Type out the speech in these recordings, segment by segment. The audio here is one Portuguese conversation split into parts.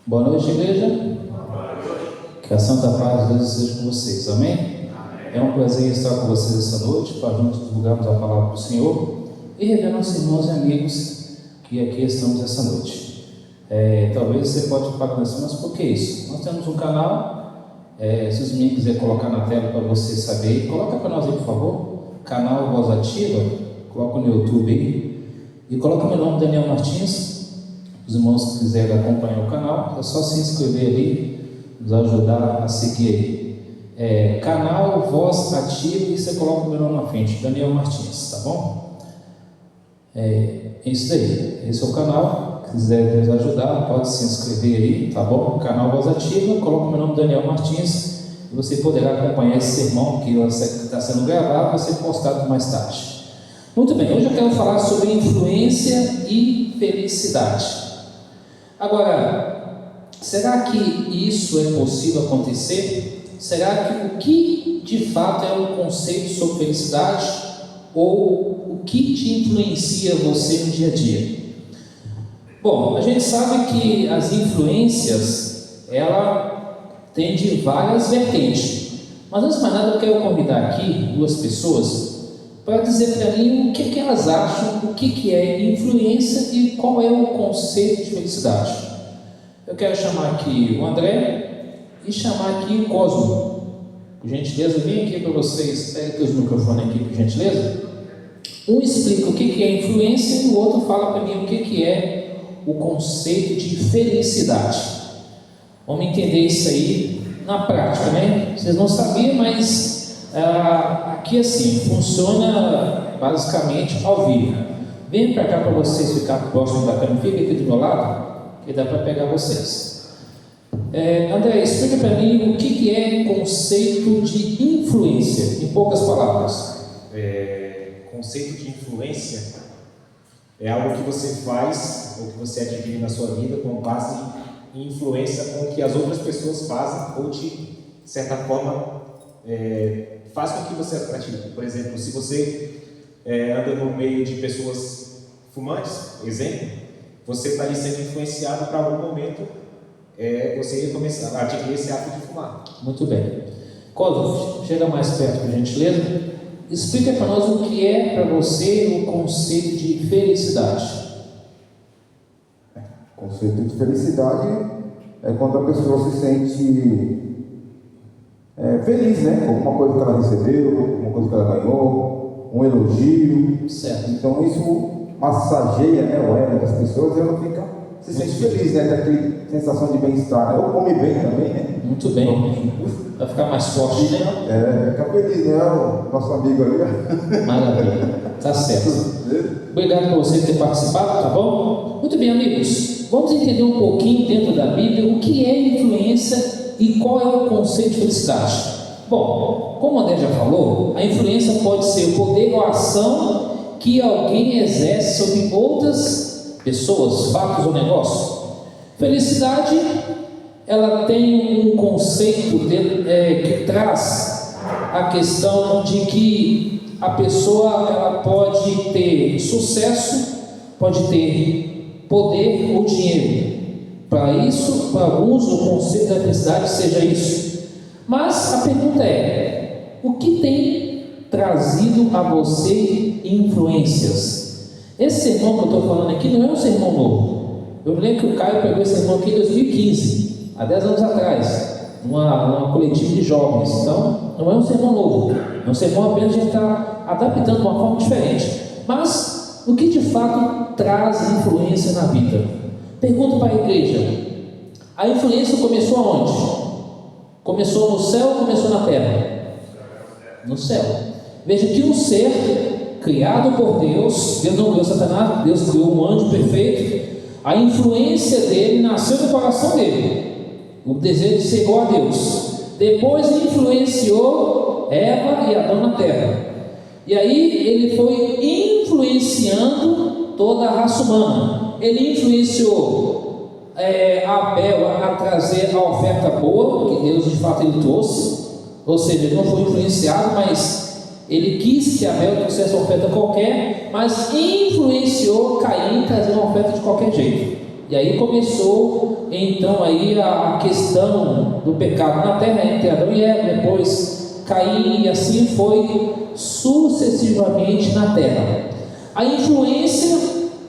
Boa noite, igreja. Que a santa paz de Deus esteja com vocês. Amém? É um prazer estar com vocês essa noite para juntos divulgarmos a palavra do Senhor e rever nossos irmãos e amigos que aqui estamos essa noite. Talvez você pode falar assim, mas por que isso? Nós temos um canal, se os meninos quiserem colocar na tela para você saber, coloca para nós aí, por favor, canal Voz Ativa, coloca no YouTube aí, e coloca meu nome, Daniel Martins. Os irmãos que quiserem acompanhar o canal, é só se inscrever ali, nos ajudar a seguir aí. Canal Voz Ativa, e você coloca o meu nome na frente, Daniel Martins, tá bom? É isso daí, esse é o canal. Se quiser nos ajudar, pode se inscrever aí, tá bom? Canal Voz Ativa, coloca o meu nome, Daniel Martins, e você poderá acompanhar esse sermão que está sendo gravado, vai ser postado mais tarde. Muito bem, hoje eu quero falar sobre influência e felicidade. Agora, será que isso é possível acontecer? Será que o que de fato é um conceito sobre felicidade, ou o que te influencia você no dia a dia? Bom, a gente sabe que as influências, ela tem de várias vertentes, mas antes de mais nada eu quero convidar aqui duas pessoas para dizer para mim o que elas acham, o que é influência e qual é o conceito de felicidade. Eu quero chamar aqui o André e chamar aqui o Cosmo. Por gentileza, vem aqui para vocês, pega os microfones aqui, por gentileza. Um explica o que é influência e o outro fala para mim o que é o conceito de felicidade. Vamos entender isso aí na prática, né? Vocês não sabiam, mas aqui assim, funciona basicamente ao vivo. Vem para cá para vocês ficar próximo da câmera, fica aqui do meu lado, que dá para pegar vocês. André, explica para mim o que é conceito de influência, em poucas palavras. Conceito de influência é algo que você faz, ou que você adquire na sua vida com base em influência com o que as outras pessoas fazem, ou de certa forma faz com que você as pratique. Por exemplo, se você anda no meio de pessoas fumantes, exemplo, você está ali sendo influenciado para algum momento você ia começar a adquirir esse hábito de fumar. Muito bem. Cosmo, chega mais perto, por gentileza. Explica para nós o que é para você o conceito de felicidade. O conceito de felicidade é quando a pessoa se sente feliz, né? Com alguma coisa que ela recebeu, alguma coisa que ela ganhou, um elogio. Certo. Então isso massageia, o ego das pessoas e ela se sente feliz, né? Daquela sensação de bem-estar. Ou come bem também, né? Muito bem. Vai ficar mais forte, né? Fica feliz, né? O nosso amigo ali. Maravilha. Tá certo. Obrigado por você ter participado, tá bom? Muito bem, amigos. Vamos entender um pouquinho dentro da Bíblia o que é influência e qual é o conceito de felicidade. Bom, como o André já falou, a influência pode ser o poder ou a ação que alguém exerce sobre outras pessoas, fatos ou negócios. Felicidade, ela tem um conceito que traz a questão de que a pessoa ela pode ter sucesso, pode ter poder ou dinheiro. Para isso, para alguns, o conceito da felicidade seja isso. Mas a pergunta é: o que tem trazido a você influências? Esse sermão que eu estou falando aqui não é um sermão novo. Eu me lembro que o Caio pegou esse sermão aqui em 2015, há 10 anos atrás, numa coletiva de jovens. Então, não é um sermão novo, é um sermão apenas a gente está adaptando de uma forma diferente. Mas, o que de fato traz influência na vida? Pergunto para a igreja: a influência começou aonde? Começou no céu ou começou na terra? No céu. Veja que um ser criado por Deus, Deus não criou Satanás, Deus criou um anjo perfeito. A influência dele nasceu do coração dele, o desejo de ser igual a Deus. Depois influenciou Eva e Adão na terra. E aí ele foi influenciando toda a raça humana. Ele influenciou Abel a trazer a oferta boa, que Deus de fato ele trouxe. Ou seja, ele não foi influenciado, mas ele quis que Abel trouxesse uma oferta qualquer, mas influenciou Caim a trazer uma oferta de qualquer jeito. E aí começou então aí a questão do pecado na terra entre Adão e Eva, depois Caim, e assim foi sucessivamente na terra. A influência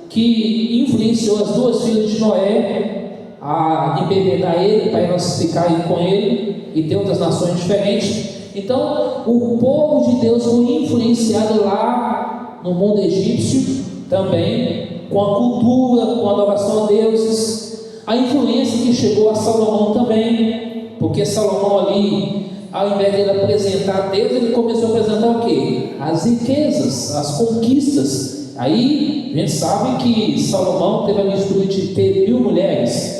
que influenciou as duas filhas de Noé a embebedar ele, para elas ficarem com ele, e ter outras nações diferentes. Então o povo de Deus foi influenciado lá no mundo egípcio também, com a cultura, com a adoração a deuses. A influência que chegou a Salomão também, porque Salomão ali, ao invés de ele apresentar Deus, ele começou a apresentar o quê? As riquezas, as conquistas. Aí a gente sabe que Salomão teve a mistura de ter 1000 mulheres.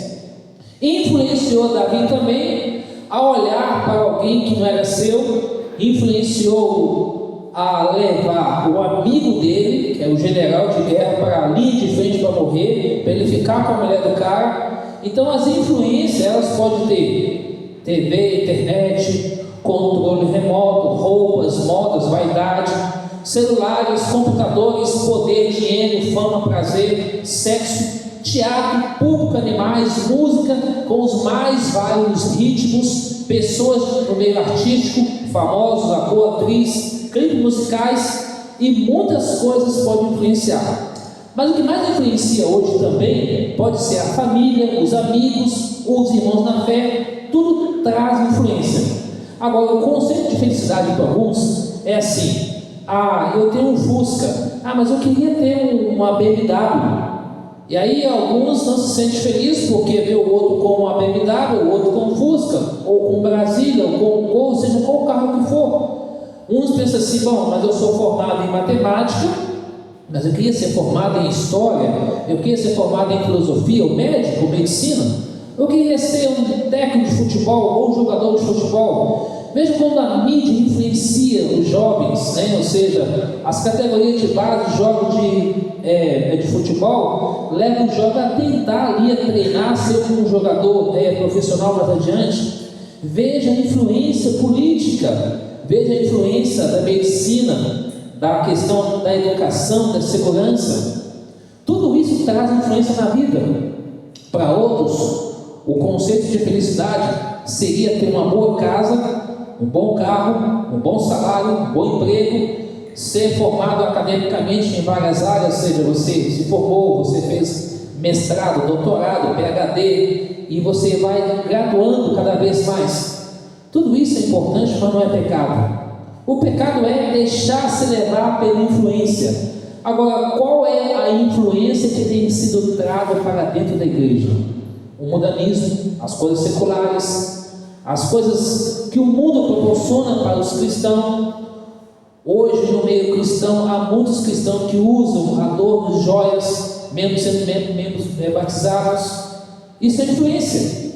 Influenciou Davi também a olhar para alguém que não era seu, influenciou a levar o amigo dele, que é o general de guerra, para a linha de frente para morrer, para ele ficar com a mulher do cara. Então as influências, elas podem ter TV, internet, controle remoto, roupas, modas, vaidade, celulares, computadores, poder, dinheiro, fama, prazer, sexo, teatro, público, animais, música com os mais vários ritmos, pessoas no meio artístico, famosos, ator, atriz, clipes musicais e muitas coisas podem influenciar. Mas o que mais influencia hoje também pode ser a família, os amigos, os irmãos na fé, tudo traz influência. Agora, o conceito de felicidade para alguns é assim: eu tenho um Fusca, mas eu queria ter uma BMW. E aí alguns não se sentem felizes porque vê o outro com uma BMW, o outro com um Fusca, ou com um Brasília, ou com um Gol, seja qual carro que for. Uns pensam assim: bom, mas eu sou formado em matemática, mas eu queria ser formado em história, eu queria ser formado em filosofia, ou médico, ou medicina, eu queria ser um técnico de futebol, ou um jogador de futebol. Veja como a mídia influencia os jovens, né? Ou seja, as categorias de base de jogos de futebol levam o jovem a tentar ali, a treinar, ser um jogador profissional mais adiante. Veja a influência política, veja a influência da medicina, da questão da educação, da segurança. Tudo isso traz influência na vida. Para outros, o conceito de felicidade seria ter uma boa casa, um bom carro, um bom salário, um bom emprego, ser formado academicamente em várias áreas, ou seja, você se formou, você fez mestrado, doutorado, PhD, e você vai graduando cada vez mais. Tudo isso é importante, mas não é pecado. O pecado é deixar-se levar pela influência. Agora, qual é a influência que tem sido traga para dentro da igreja? O mundanismo, as coisas seculares, as coisas que o mundo proporciona para os cristãos. Hoje, no meio cristão, há muitos cristãos que usam adornos, joias, mesmo sendo membros batizados. Isso é influência.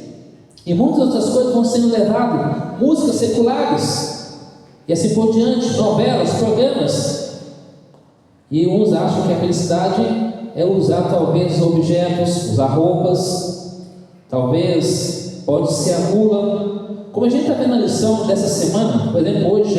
E muitas outras coisas vão sendo levadas, músicas seculares, e assim por diante, novelas, programas. E uns acham que a felicidade é usar talvez objetos, usar roupas, talvez pode ser a mula. Como a gente está vendo na lição dessa semana, por exemplo, hoje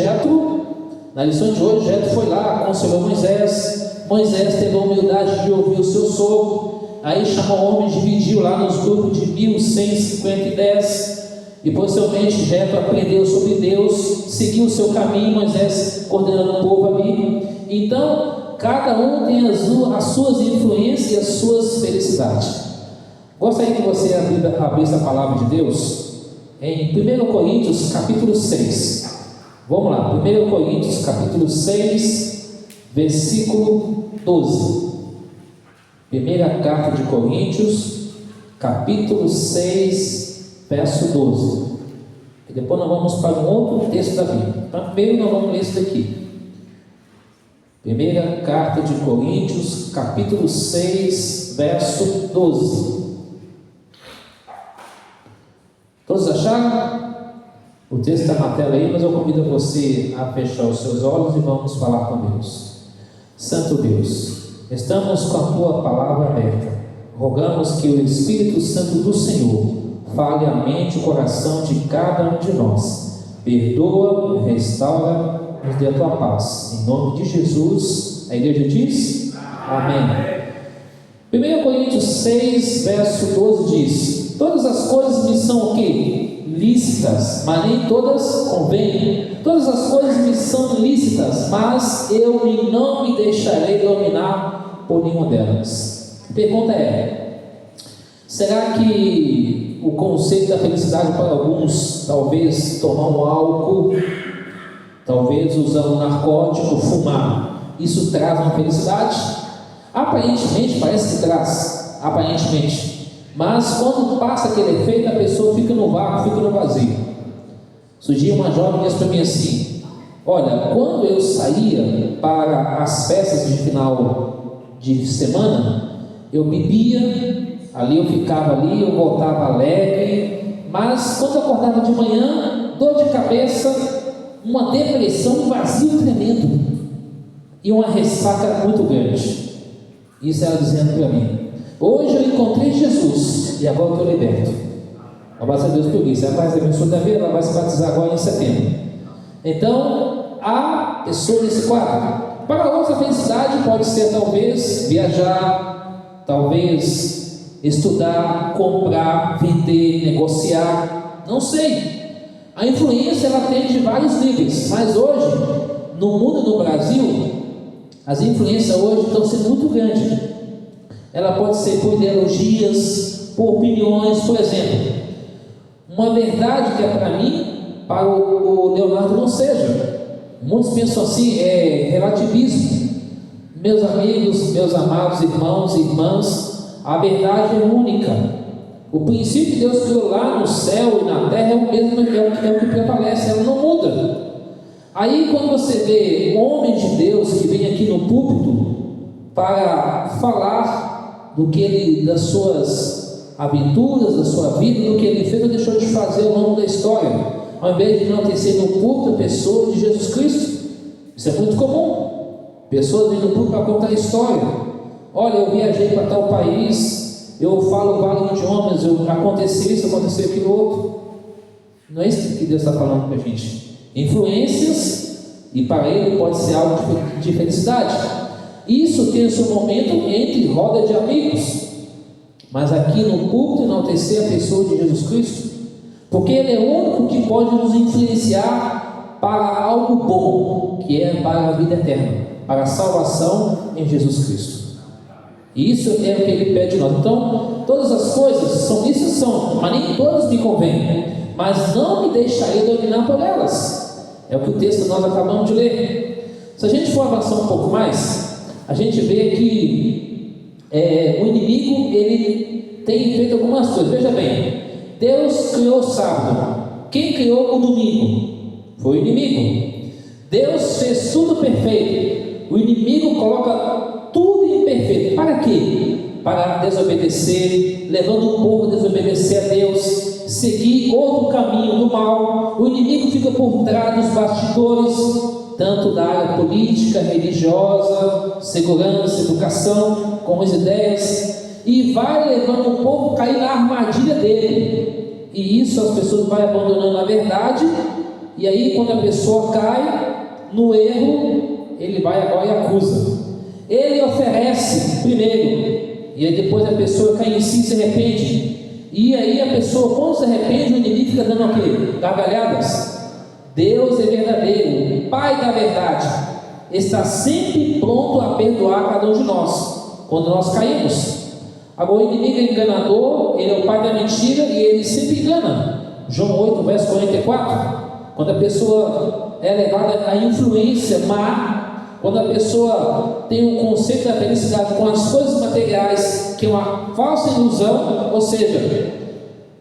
na lição de hoje, Jetro foi lá, aconselhou Moisés. Moisés teve a humildade de ouvir o seu sogro. Aí chamou homens, dividiu lá nos grupos de 1.000, 100, 50 e 10. E possivelmente Jetro aprendeu sobre Deus, seguiu o seu caminho, Moisés coordenando o povo ali. Então, cada um tem as suas influências e as suas felicidades. Gostaria que você abrisse a palavra de Deus em 1 Coríntios capítulo 6. Vamos lá, 1 Coríntios capítulo 6, versículo 12. Primeira carta de Coríntios, capítulo 6, verso 12. E depois nós vamos para um outro texto da Bíblia. Então, primeiro nós vamos ler isso daqui. Primeira carta de Coríntios, capítulo 6, verso 12. Todos acharam? O texto está na tela aí, mas eu convido você a fechar os seus olhos e vamos falar com Deus. Santo Deus, estamos com a Tua palavra aberta. Rogamos que o Espírito Santo do Senhor fale a mente e o coração de cada um de nós. Perdoa, restaura, nos dê a Tua paz. Em nome de Jesus, a igreja diz: Amém. 1 Coríntios 6, verso 12 diz: todas as coisas me são o quê? Lícitas, mas nem todas convêm. Todas as coisas me são lícitas, mas eu não me deixarei dominar por nenhuma delas. A pergunta é: será que o conceito da felicidade para alguns, talvez tomar um álcool, talvez usar um narcótico, fumar, isso traz uma felicidade? Aparentemente parece que traz, aparentemente. Mas quando passa aquele efeito, a pessoa fica no vácuo, fica no vazio. Surgiu uma jovem que disse para mim assim: olha, quando eu saía para as festas de final de semana, eu bebia, ali eu ficava ali, eu voltava alegre, mas quando eu acordava de manhã, dor de cabeça, uma depressão, um vazio tremendo e uma ressaca muito grande. Isso ela dizendo para mim. Hoje eu encontrei Jesus e agora eu estou liberto. Graças a Deus por isso. Ela vai receber o seu Davi, ela vai se batizar agora em setembro. Então, há pessoas nesse quadro. Para outros, a felicidade pode ser talvez viajar, talvez estudar, comprar, vender, negociar, não sei. A influência ela tem de vários níveis, mas hoje, no mundo e no Brasil, as influências hoje estão sendo muito grandes. Ela pode ser por ideologias, por opiniões. Por exemplo, uma verdade que é para mim, para o Leonardo não seja. Muitos pensam assim, é relativismo. Meus amigos, meus amados irmãos e irmãs, a verdade é única. O princípio que Deus criou lá no céu e na terra é o mesmo, é o que prevalece, ela não muda. Aí quando você vê homens de Deus que vêm aqui no púlpito para falar do que ele, das suas aventuras, da sua vida, do que ele fez ou deixou de fazer ao longo da história, ao invés de enaltecer no púlpito a pessoa de Jesus Cristo. Isso é muito comum. Pessoas vêm no púlpito para contar a história. Olha, eu viajei para tal país, eu falo vários idiomas, aconteceu isso, aconteceu aquilo outro. Não é isso que Deus está falando para a gente. Influências, e para ele pode ser algo de felicidade. Isso tem o seu momento entre roda de amigos, mas aqui no púlpito enaltecer a pessoa de Jesus Cristo, porque Ele é o único que pode nos influenciar para algo bom, que é para a vida eterna, para a salvação em Jesus Cristo. E isso é o que Ele pede de nós. Então, todas as coisas são lícitas, são, mas nem todas me convêm, mas não me deixarei dominar por elas. É o que o texto nós acabamos de ler. Se a gente for avançar um pouco mais, a gente vê que o inimigo ele tem feito algumas coisas. Veja bem, Deus criou o sábado. Quem criou o domingo? Foi o inimigo. Deus fez tudo perfeito. O inimigo coloca tudo imperfeito. Para quê? Para desobedecer, levando o povo a desobedecer a Deus, seguir outro caminho do mal. O inimigo fica por trás dos bastidores, tanto da área política, religiosa, segurança, educação, com as ideias, e vai levando o povo a cair na armadilha dele. E isso as pessoas vão abandonando a verdade, e aí quando a pessoa cai no erro, ele vai agora e acusa. Ele oferece primeiro, e aí depois a pessoa cai em si e se arrepende. E aí a pessoa, quando se arrepende, o inimigo fica dando o quê? Gargalhadas. Deus é verdadeiro, o Pai da verdade, está sempre pronto a perdoar cada um de nós, quando nós caímos. Agora o inimigo é enganador, ele é o pai da mentira e ele sempre engana. João 8, verso 44, quando a pessoa é levada à influência má, quando a pessoa tem um conceito da felicidade com as coisas materiais, que é uma falsa ilusão, ou seja,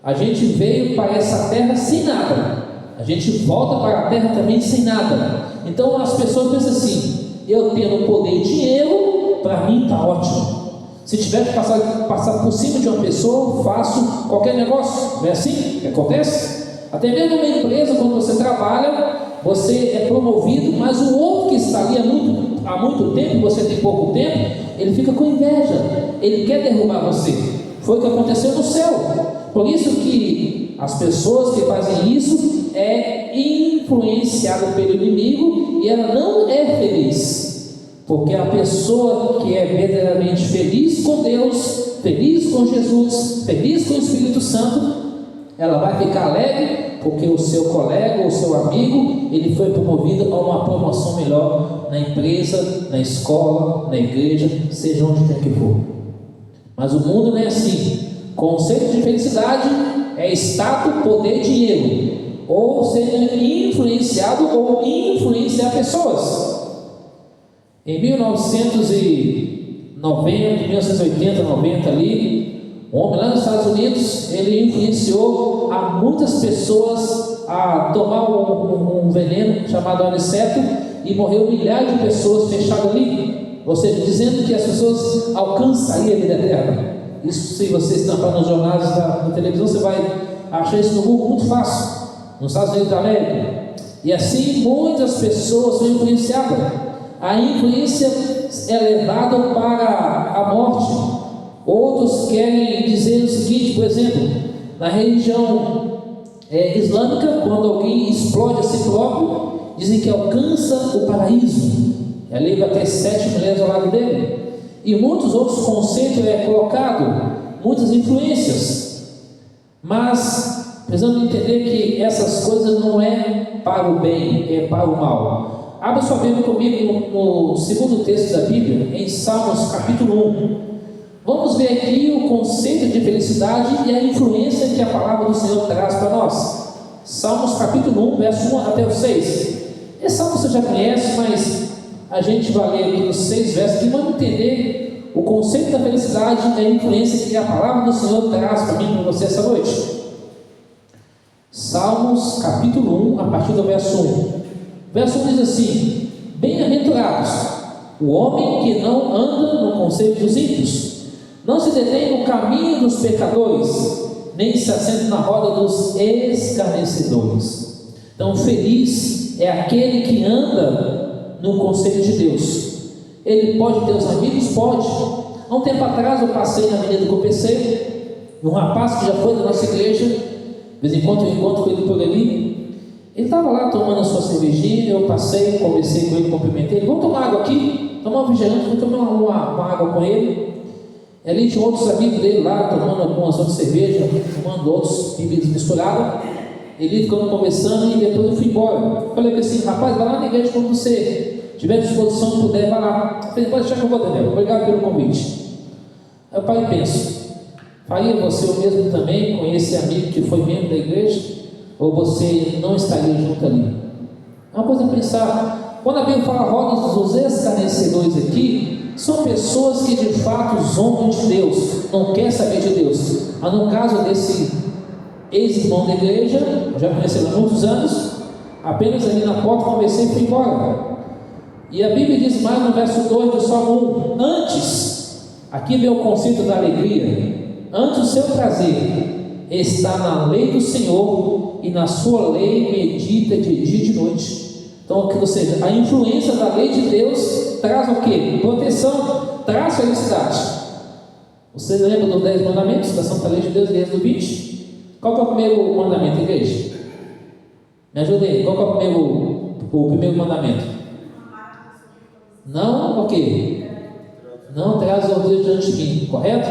a gente veio para essa terra sem nada, a gente volta para a terra também sem nada. Então as pessoas pensam assim: eu tendo poder e dinheiro, para mim está ótimo. Se tiver que passar por cima de uma pessoa, eu faço qualquer negócio. Não é assim que acontece? Até mesmo numa empresa, quando você trabalha, você é promovido, mas o outro que está ali há muito tempo, você tem pouco tempo, ele fica com inveja, ele quer derrubar você. Foi o que aconteceu no céu. Por isso que as pessoas que fazem isso é influenciada pelo inimigo e ela não é feliz. Porque a pessoa que é verdadeiramente feliz com Deus, feliz com Jesus, feliz com o Espírito Santo, ela vai ficar alegre porque o seu colega, o seu amigo, ele foi promovido a uma promoção melhor na empresa, na escola, na igreja, seja onde quer que for. Mas o mundo não é assim. Conceito de felicidade é status, poder, dinheiro, ou ser influenciado ou influenciar pessoas. Em 1980, 90 ali, um homem lá nos Estados Unidos, ele influenciou a muitas pessoas a tomar um veneno chamado aniceto e morreu milhares de pessoas fechadas ali, ou seja, dizendo que as pessoas alcançariam a vida eterna. Isso, se você estampar nos jornais da televisão, você vai achar isso no Google muito fácil, nos Estados Unidos da América. E assim muitas pessoas são influenciadas. A influência é levada para a morte. Outros querem dizer o seguinte, por exemplo, na religião islâmica, quando alguém explode a si próprio, dizem que alcança o paraíso. Ali vai ter 7 mulheres ao lado dele. E muitos outros conceitos colocado, muitas influências. Mas precisamos entender que essas coisas não é para o bem, é para o mal. Abra sua Bíblia comigo no segundo texto da Bíblia, em Salmos capítulo 1. Vamos ver aqui o conceito de felicidade e a influência que a palavra do Senhor traz para nós. Salmos capítulo 1, verso 1 até o 6. Esse salmo você já conhece, mas a gente vai ler aqui os 6 versos e vamos entender o conceito da felicidade e a influência que a palavra do Senhor traz para mim e para você essa noite. Salmos capítulo 1, a partir do verso 1. Verso 1 diz assim: bem-aventurados o homem que não anda no conselho dos ímpios, não se detém no caminho dos pecadores, nem se assenta na roda dos escarnecedores. Então, feliz é aquele que anda no conselho de Deus. Ele pode ter os amigos? Pode. Há um tempo atrás eu passei na Avenida do Copeceiro, um rapaz que já foi da nossa igreja, de vez em quando eu encontro com ele por ali. Ele estava lá tomando a sua cervejinha, eu passei, conversei com ele, cumprimentei ele. Vamos tomar água aqui? Tomar um refrigerante, vou tomar uma água com ele. Ali tinha outros amigos dele lá, tomando algumas outras cervejas, tomando outras bebidas misturadas. Ele ficando conversando e depois eu fui embora. Falei assim, rapaz, vai lá na igreja quando você tiver disposição, puder, vai lá. Eu falei, pode deixar que eu vou, Daniel. Obrigado pelo convite. Aí eu paro e penso, faria você o mesmo também com esse amigo que foi membro da igreja? Ou você não estaria junto ali? É uma coisa a pensar. Quando a Bíblia fala rodas dos escarnecedores aqui, são pessoas que de fato zombam de Deus, não quer saber de Deus. Mas no caso desse ex-irmão da igreja, já conheceram há muitos anos, apenas ali na porta conversei e fui embora. E a Bíblia diz mais no verso 2 do Salmo 1: antes, aqui vem o conceito da alegria, antes o seu prazer está na lei do Senhor, e na sua lei medita de dia e de noite. Então, ou seja, a influência da lei de Deus traz o quê? Proteção, traz felicidade. Você lembra dos 10 mandamentos da Santa Lei de Deus, desde o 20? Qual que é o primeiro mandamento, igreja? Me ajuda aí, qual que é o primeiro mandamento? Não, o quê? Não traz o Deus diante de mim, correto?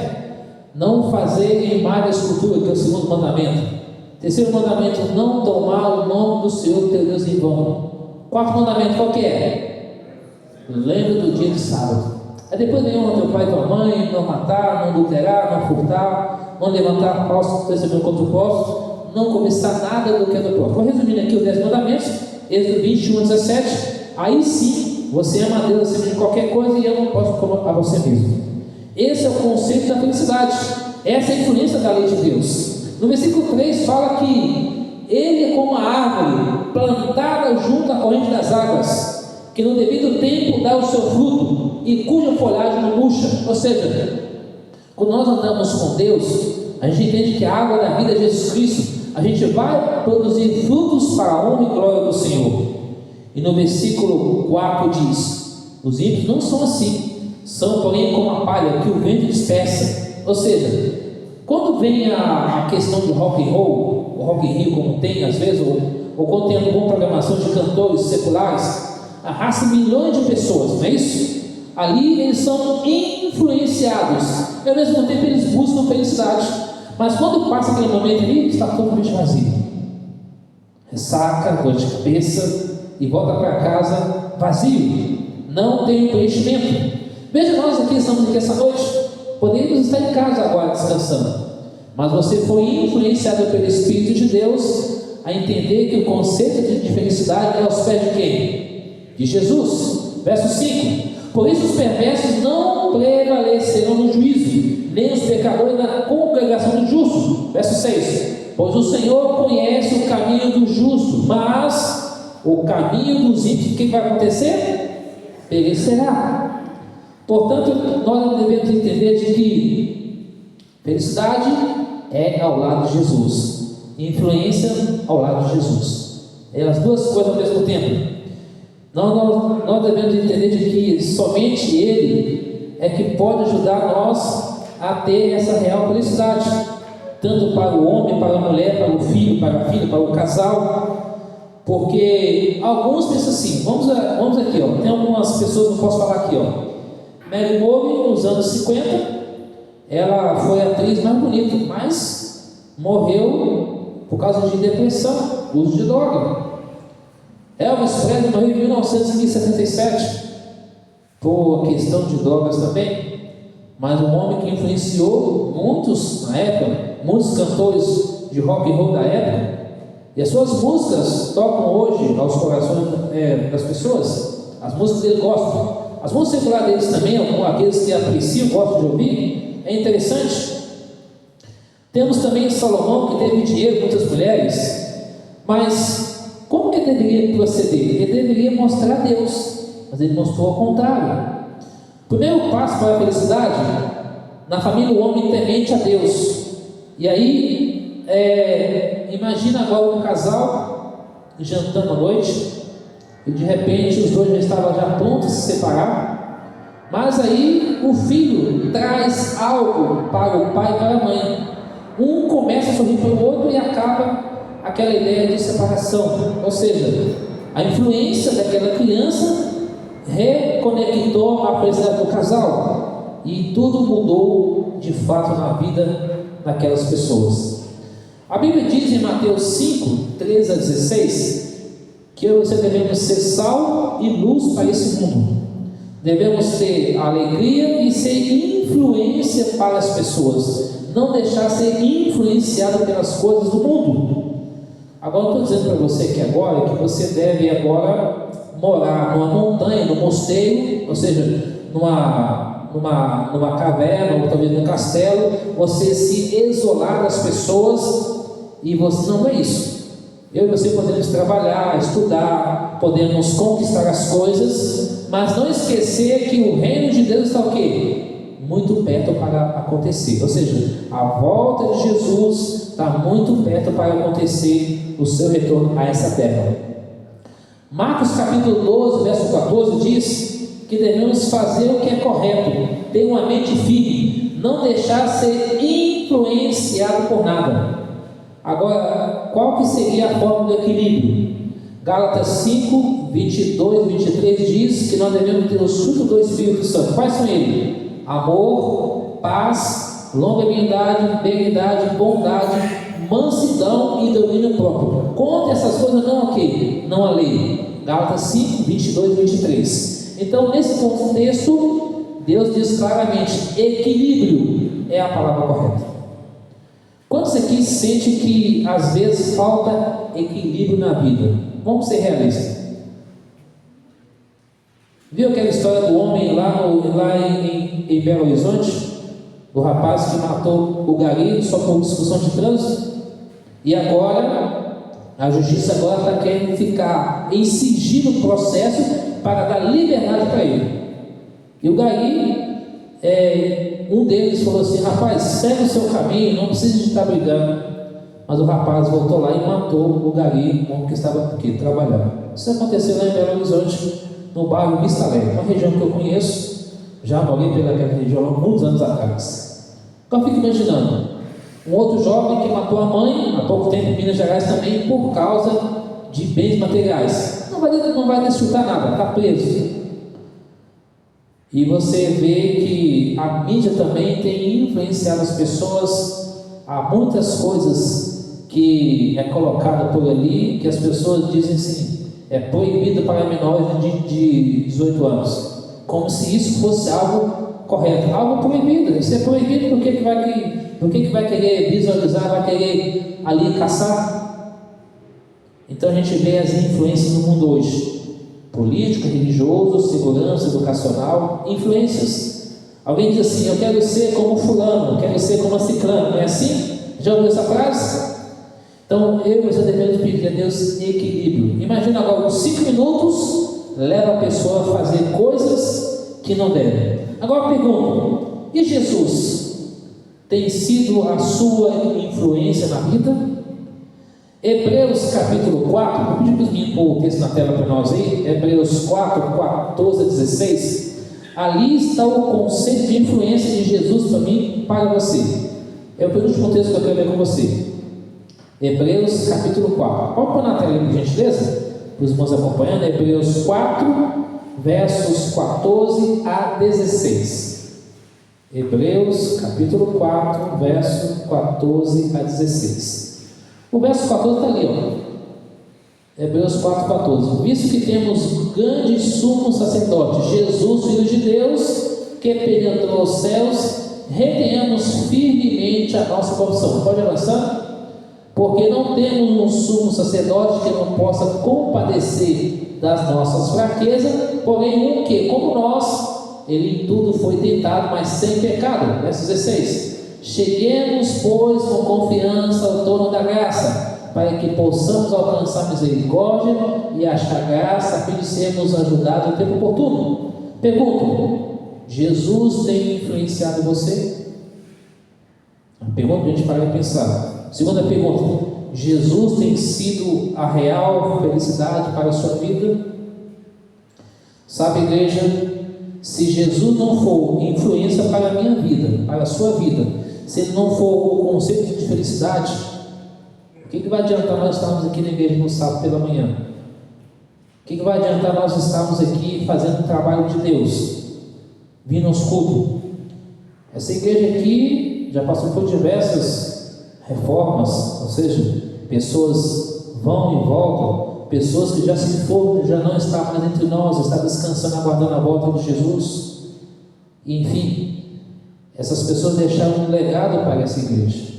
Não fazer em imagem a escultura, que é o segundo mandamento. Terceiro mandamento, não tomar o nome do Senhor teu Deus em vão. Quarto mandamento, qual que é? Lembra do dia de sábado. Aí depois vem honra teu pai e tua mãe, não matar, não adulterar, não furtar, não levantar falso testemunho contra o próximo, não cobiçar nada do que é do próximo. Vou resumindo aqui os 10 mandamentos, Êxodo 21 a 17. Aí sim, você ama a Deus acima de qualquer coisa e ama o próximo a você mesmo. Esse é o conceito da felicidade. Essa é a influência da lei de Deus. No versículo 3 fala que ele é como a árvore plantada junto à corrente das águas, que no devido tempo dá o seu fruto e cuja folhagem não murcha. Ou seja, quando nós andamos com Deus, a gente entende que a água da vida é Jesus Cristo. A gente vai produzir frutos para a honra e glória do Senhor. E no versículo 4 diz: os ímpios não são assim, são porém como a palha que o vento dispersa. Ou seja, quando vem a questão de rock and roll, o Rock in Rio como tem às vezes, ou quando tem alguma programação de cantores seculares, arrasta milhões de pessoas, não é isso? Ali eles são influenciados, e ao mesmo tempo eles buscam felicidade. Mas quando passa aquele momento ali, está totalmente vazio. Ressaca, dor de cabeça, e volta para casa vazio. Não tem preenchimento. Veja, nós aqui estamos aqui essa noite. Podemos estar em casa agora descansando. Mas você foi influenciado pelo Espírito de Deus a entender que o conceito de felicidade é aos pés de quem? De Jesus. Verso 5. Por isso os perversos não prevalecerão no juízo, nem os pecadores na congregação dos justos. Verso 6. Pois o Senhor conhece o caminho do justo, mas o caminho dos ímpios, o que vai acontecer? Perecerá. Portanto, nós devemos entender de que felicidade é ao lado de Jesus, influência ao lado de Jesus. É as duas coisas ao mesmo tempo. Nós devemos entender de que somente Ele é que pode ajudar nós a ter essa real felicidade, tanto para o homem, para a mulher, para o filho, para a filha, para o casal. Porque alguns pensam assim, vamos aqui, ó, tem algumas pessoas, não posso falar aqui, ó. Mary Monroe, nos anos 50, ela foi a atriz mais bonita, mas morreu por causa de depressão, uso de droga. Elvis Presley morreu em 1977 por questão de drogas também, mas um homem que influenciou muitos na época, muitos cantores de rock and roll da época, e as suas músicas tocam hoje aos corações das pessoas. As músicas dele gostam, as músicas seculares deles também, aqueles que apreciam, gostam de ouvir. É interessante. Temos também Salomão, que teve dinheiro, muitas mulheres, mas como que ele deveria proceder? Ele deveria mostrar a Deus, mas ele mostrou ao contrário. O primeiro passo para a felicidade, na família o homem temente a Deus. E aí, imagina agora um casal jantando à noite, e de repente os dois já estavam já prontos a se separar, mas aí o filho traz algo para o pai e para a mãe. Um começa a sorrir para o outro e acaba aquela ideia de separação, ou seja, a influência daquela criança reconectou a felicidade do casal e tudo mudou de fato na vida daquelas pessoas. A Bíblia diz em Mateus 5, 13 a 16 que eu e você devemos ser sal e luz para esse mundo, devemos ter alegria e ser influência para as pessoas, não deixar ser influenciado pelas coisas do mundo. Agora eu estou dizendo para você que agora, que você deve agora morar numa montanha, num mosteiro, ou seja, numa caverna, ou talvez num castelo, você se isolar das pessoas, e você não é isso. Eu e você podemos trabalhar, estudar, podemos conquistar as coisas, mas não esquecer que o reino de Deus está o quê? Muito perto para acontecer. Ou seja, a volta de Jesus está muito perto para acontecer o seu retorno a essa terra. Marcos capítulo 12, verso 14 diz que devemos fazer o que é correto, ter uma mente firme, não deixar ser influenciado por nada. Agora, qual que seria a forma do equilíbrio? Gálatas 5, 22 e 23 diz que nós devemos ter os frutos do Espírito Santo. Quais são eles? Amor, paz, longanimidade, benignidade, bondade, mansidão e domínio próprio. Conta essas coisas não aqui, não a lei. Gálatas 5, 22 e 23. Então, nesse contexto, Deus diz claramente: equilíbrio é a palavra correta. Quantos aqui sentem que às vezes falta equilíbrio na vida? Vamos ser realistas. Viu aquela história do homem lá em Belo Horizonte? Do rapaz que matou o gari só por discussão de trânsito? E agora, a justiça agora está querendo ficar em sigilo o processo para dar liberdade para ele. E o gari, um deles falou assim: rapaz, segue o seu caminho, não precisa de estar brigando. Mas o rapaz voltou lá e matou o gari, o homem que estava aqui trabalhando. Isso aconteceu lá em Belo Horizonte, no bairro Vista Alegre, uma região que eu conheço, já morei pelaquela região há muitos anos atrás. Então eu fico imaginando, um outro jovem que matou a mãe, há pouco tempo em Minas Gerais também, por causa de bens materiais. Não vai desfrutar nada, está preso. E você vê que a mídia também tem influenciado as pessoas a muitas coisas que é colocada por ali, que as pessoas dizem assim, é proibido para menores de 18 anos, como se isso fosse algo correto, algo proibido. Isso é proibido, por que vai querer visualizar, vai querer ali caçar? Então a gente vê as influências no mundo hoje, político, religioso, segurança, educacional, influências. Alguém diz assim, eu quero ser como fulano, eu quero ser como ciclano, não é assim? Já ouviu essa frase? Então eu e você devemos pedir a Deus equilíbrio. Imagina agora, uns 5 minutos leva a pessoa a fazer coisas que não devem. Agora eu pergunto, e Jesus? Tem sido a sua influência na vida? Hebreus capítulo 4, vou pedir para os meninos pôr o texto na tela para nós aí, Hebreus 4, 14 a 16, ali está o conceito de influência de Jesus para mim, para você. É o penúltimo texto que eu quero ler com você. Hebreus capítulo 4, pode pôr na tela aí, por gentileza? Para os irmãos acompanhando, Hebreus 4, versos 14 a 16. Hebreus capítulo 4, verso 14 a 16. O verso 14 está ali, ó. Hebreus 4, 14. Visto que temos grande sumo sacerdote, Jesus, Filho de Deus, que penetrou os céus, retenhamos firmemente a nossa confissão. Pode avançar? Porque não temos um sumo sacerdote que não possa compadecer das nossas fraquezas, porém um que, como nós, ele em tudo foi tentado, mas sem pecado. Verso 16. Cheguemos, pois, com confiança ao trono da graça, para que possamos alcançar misericórdia e achar graça, a fim de sermos ajudados no tempo oportuno. Pergunto, Jesus tem influenciado você? Pergunta para a gente parar e pensar. Segunda pergunta, Jesus tem sido a real felicidade para a sua vida? Sabe, igreja, se Jesus não for influência para a minha vida, para a sua vida, se ele não for o conceito de felicidade, o que vai adiantar nós estarmos aqui na igreja no sábado pela manhã? O que vai adiantar nós estarmos aqui fazendo o trabalho de Deus, vindo aos cultos? Essa igreja aqui já passou por diversas reformas, ou seja, pessoas vão e voltam, pessoas que já se foram, já não estão mais entre nós, estão descansando, aguardando a volta de Jesus. E, enfim, essas pessoas deixaram um legado para essa igreja.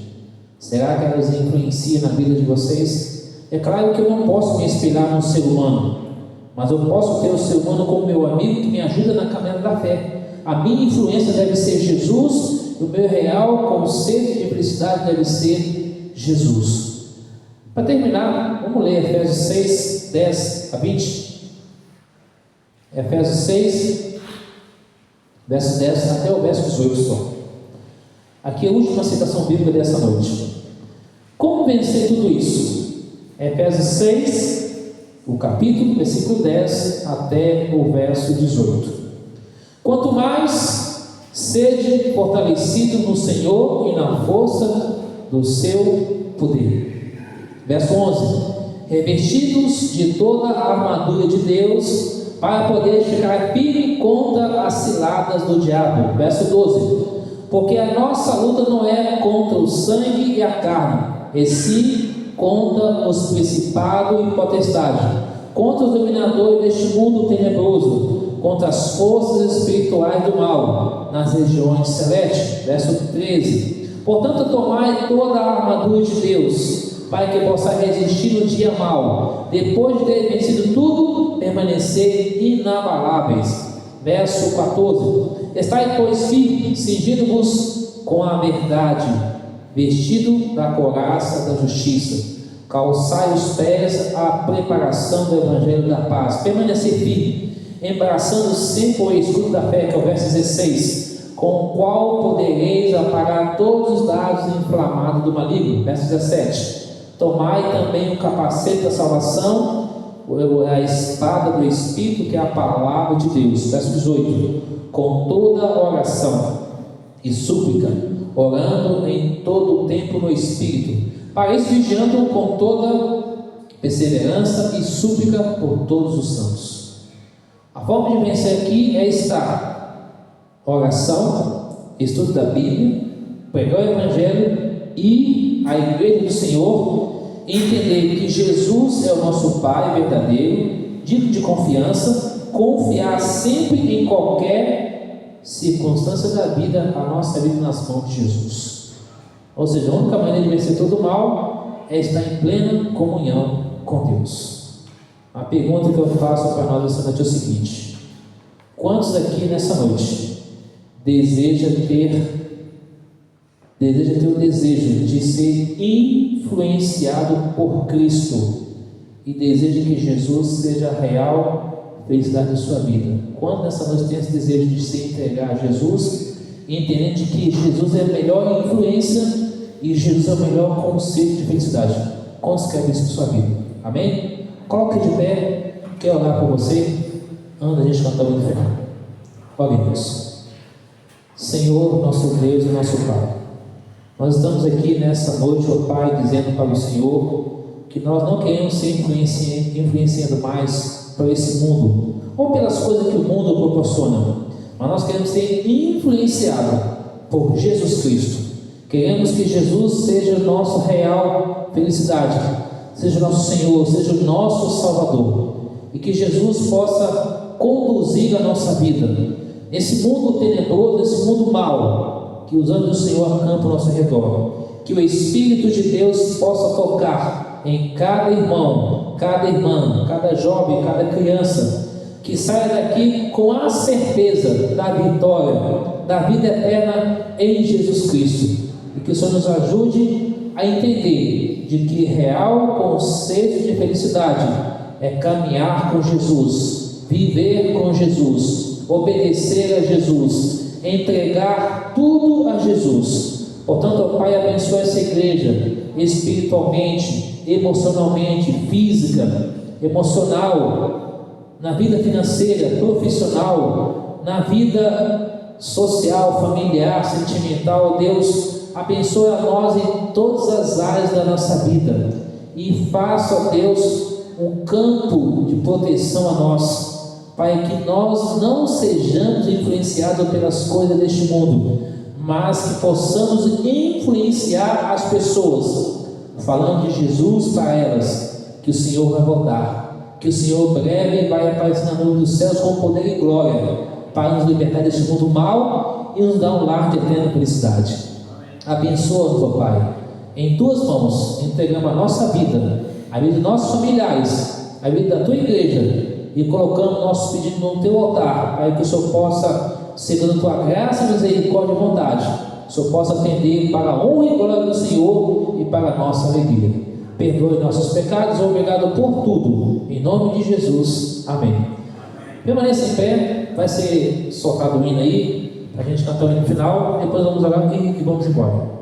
Será que elas influenciam na vida de vocês? É claro que eu não posso me espelhar num ser humano, mas eu posso ter o ser humano como meu amigo que me ajuda na caminhada da fé. A minha influência deve ser Jesus, e o meu real conceito de felicidade deve ser Jesus. Para terminar, vamos ler Efésios 6, 10 a 20. Efésios 6, verso 10 até o verso 18 só. Aqui é a última citação bíblica dessa noite. Como vencer tudo isso? Efésios 6, o capítulo, versículo 10 até o verso 18. Quanto mais sede fortalecido no Senhor e na força do seu poder. Verso 11. Revestidos de toda a armadura de Deus, para poder ficar firme contra as ciladas do diabo. Verso 12. Porque a nossa luta não é contra o sangue e a carne, e sim contra os principados e potestades, contra os dominadores deste mundo tenebroso, contra as forças espirituais do mal, nas regiões celestes. Verso 13. Portanto, tomai toda a armadura de Deus, para que possa resistir no dia mau, depois de ter vencido tudo, permanecer inabaláveis. Verso 14. Estai, pois, firmes, cingindo-vos com a verdade, vestido da couraça da justiça, calçai os pés à preparação do evangelho da paz, permanecer firme, embraçando sempre o escudo da fé, que é o verso 16, com o qual podereis apagar todos os dardos inflamados do maligno. Verso 17. Tomai também o capacete da salvação, a espada do Espírito, que é a palavra de Deus. Verso 18. Com toda oração e súplica, orando em todo o tempo no Espírito, para isso vigiando com toda perseverança e súplica por todos os santos. A forma de vencer aqui é estar oração, estudo da Bíblia, pregar o Evangelho e a igreja do Senhor, entender que Jesus é o nosso Pai verdadeiro, digno de confiança, confiar sempre em qualquer circunstância da vida, a nossa vida nas mãos de Jesus. Ou seja, a única maneira de vencer todo o mal é estar em plena comunhão com Deus. A pergunta que eu faço para nós essa noite é o seguinte: quantos aqui nessa noite deseja ter o desejo de ser influenciado por Cristo e deseja que Jesus seja a real felicidade da sua vida? Quando nessa noite tem esse desejo de se entregar a Jesus, entendendo de que Jesus é a melhor influência e Jesus é o melhor conceito de felicidade? Quantos querem isso na sua vida? Amém? Coloque de pé, quero orar por você. Anda, a gente cantar o final. Oremos. Senhor, nosso Deus e nosso Pai, nós estamos aqui nessa noite, ó Pai, dizendo para o Senhor que nós não queremos ser influenciando mais para esse mundo, ou pelas coisas que o mundo proporciona, mas nós queremos ser influenciados por Jesus Cristo. Queremos que Jesus seja a nossa real felicidade, seja o nosso Senhor, seja o nosso Salvador, e que Jesus possa conduzir a nossa vida nesse mundo tenebroso, nesse mundo mau, que os anjos do Senhor acampam ao nosso redor. Que o Espírito de Deus possa tocar em cada irmão, cada irmã, cada jovem, cada criança, que saia daqui com a certeza da vitória, da vida eterna em Jesus Cristo. E que o Senhor nos ajude a entender de que real conceito de felicidade é caminhar com Jesus, viver com Jesus, obedecer a Jesus, entregar tudo a Jesus. Portanto, Pai, abençoa essa igreja espiritualmente, emocionalmente, física, emocional, na vida financeira, profissional, na vida social, familiar, sentimental. Deus, abençoa a nós em todas as áreas da nossa vida e faça, Deus, um campo de proteção a nós. Pai, que nós não sejamos influenciados pelas coisas deste mundo, mas que possamos influenciar as pessoas, falando de Jesus para elas, que o Senhor vai voltar, que o Senhor breve vai aparecer na nuvem dos céus com poder e glória, para nos libertar deste mundo mau e nos dar um lar de eterna felicidade. Abençoa-nos, ó Pai, em Tuas mãos entregamos a nossa vida, a vida dos nossos familiares, a vida da Tua igreja, e colocamos nossos pedidos no Teu altar, para que o Senhor possa, segundo a Tua graça, misericórdia e vontade, o Senhor possa atender para a honra e glória do Senhor e para a nossa alegria. Perdoe nossos pecados, obrigado por tudo, em nome de Jesus, amém. Permaneça em pé, vai ser soltado o hino aí, para a gente cantar o hino final, depois vamos orar e vamos embora.